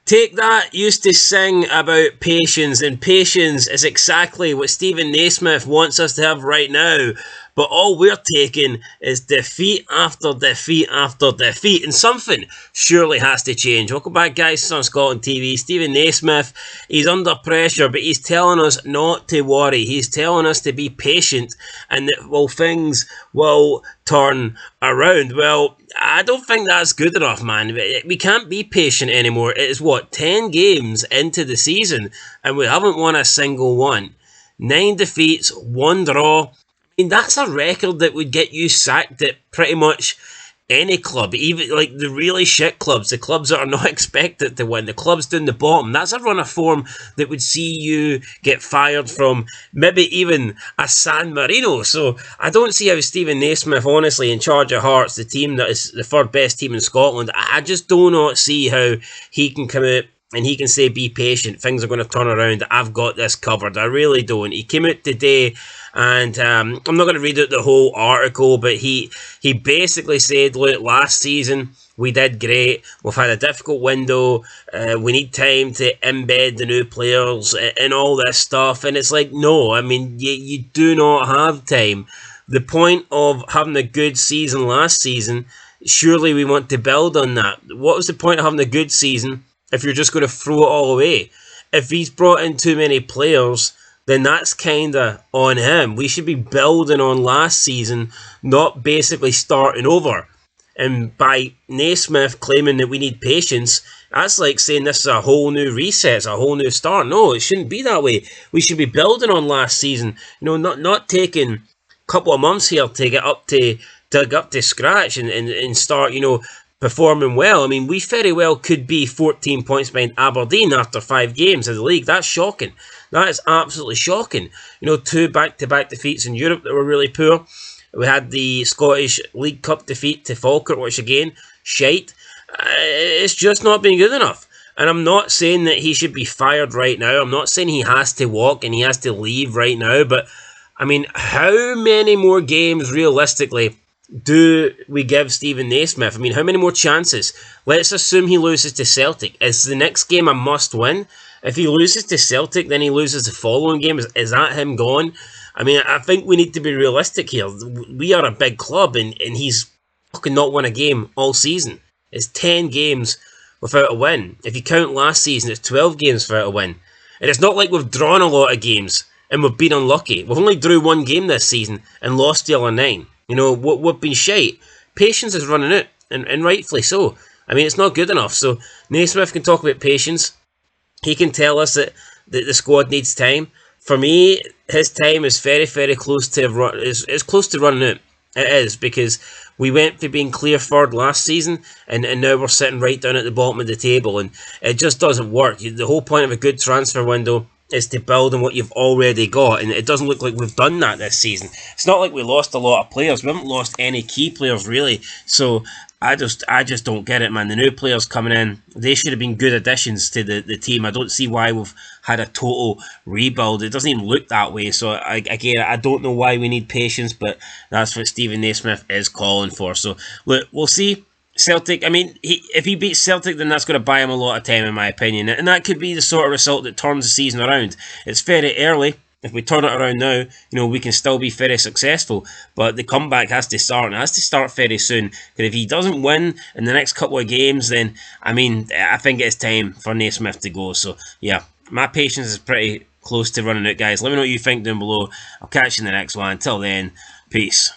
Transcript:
Take that used to sing about patience, and patience is exactly what Stephen Naismith wants us to have right now. But all we're taking is defeat after defeat after defeat, and something surely has to change. Welcome back, guys. It's on Scotland TV. Stephen Naismith, he's under pressure, but he's telling us not to worry. He's telling us to be patient, and that, well, things will turn around. Well, I don't think that's good enough, man. We can't be patient anymore. It is, 10 games into the season, and we haven't won a single one. 9 defeats, 1 draw. I mean, that's a record that would get you sacked at pretty much any club, even like the really shit clubs, the clubs that are not expected to win, the clubs down the bottom. That's a run of form that would see you get fired from maybe even a San Marino. So I don't see how Stephen Naismith, honestly, in charge of Hearts, the team that is the third best team in Scotland, I just do not see how he can come out and he can say, be patient, things are going to turn around, I've got this covered. I really don't. He came out today, and I'm not going to read out the whole article, but he basically said, look, last season we did great, we've had a difficult window, we need time to embed the new players and all this stuff. And it's like, no, I mean, you do not have time. The point of having a good season last season, surely we want to build on that. What was the point of having a good season if you're just going to throw it all away? If he's brought in too many players, then that's kind of on him. We should be building on last season, not basically starting over. And by Naismith claiming that we need patience, that's like saying this is a whole new reset, it's a whole new start. No, it shouldn't be that way. We should be building on last season. Not taking a couple of months here to get up to scratch and start, performing well. I mean, we very well could be 14 points behind Aberdeen after 5 games of the league. That's shocking. That is absolutely shocking. 2 back-to-back defeats in Europe that were really poor. We had the Scottish League Cup defeat to Falkirk, which again, shite. It's just not been good enough. And I'm not saying that he should be fired right now. I'm not saying he has to walk and he has to leave right now. But, I mean, how many more games realistically do we give Stephen Naismith? I mean, how many more chances? Let's assume he loses to Celtic. Is the next game a must-win? If he loses to Celtic, then he loses the following game. Is that him gone? I mean, I think we need to be realistic here. We are a big club, and he's fucking not won a game all season. It's 10 games without a win. If you count last season, it's 12 games without a win. And it's not like we've drawn a lot of games and we've been unlucky. We've only drew 1 game this season and lost the other 9. We've been shite. Patience is running out, and rightfully so. I mean, it's not good enough. So Naismith can talk about patience. He can tell us that the squad needs time. For me, his time is very, very close to close to running out. It is, because we went for being clear third last season, and now we're sitting right down at the bottom of the table, and it just doesn't work. The whole point of a good transfer window is to build on what you've already got, and it doesn't look like we've done that this season. It's not like we lost a lot of players. We haven't lost any key players, really. So I just don't get it, man. The new players coming in, they should have been good additions to the team. I don't see why we've had a total rebuild. It doesn't even look that way. So I don't know why we need patience, but that's what Stephen Naismith is calling for. So look, we'll see. Celtic, I mean, if he beats Celtic, then that's going to buy him a lot of time, in my opinion. And that could be the sort of result that turns the season around. It's very early. If we turn it around now, we can still be very successful. But the comeback has to start, and it has to start very soon. Because if he doesn't win in the next couple of games, then, I mean, I think it's time for Naismith to go. So, yeah, my patience is pretty close to running out, guys. Let me know what you think down below. I'll catch you in the next one. Until then, peace.